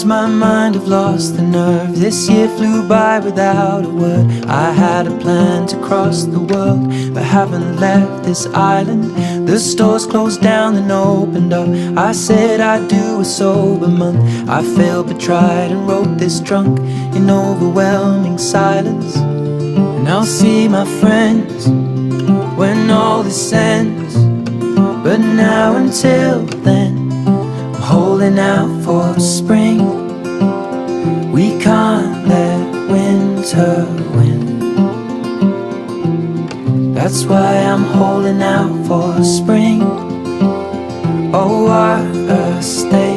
lose my mind, I've lost the nerve. This year flew by without a word. I had a plan to cross the world, but haven't left this island. The stores closed down and opened up. I said I'd do a sober month. I failed but tried and wrote this drunk in overwhelming silence. And I'll see my friends when all this ends, but now until then I'm holding out for spring. We can't let winter win. That's why I'm holding out for spring. Oh, our stay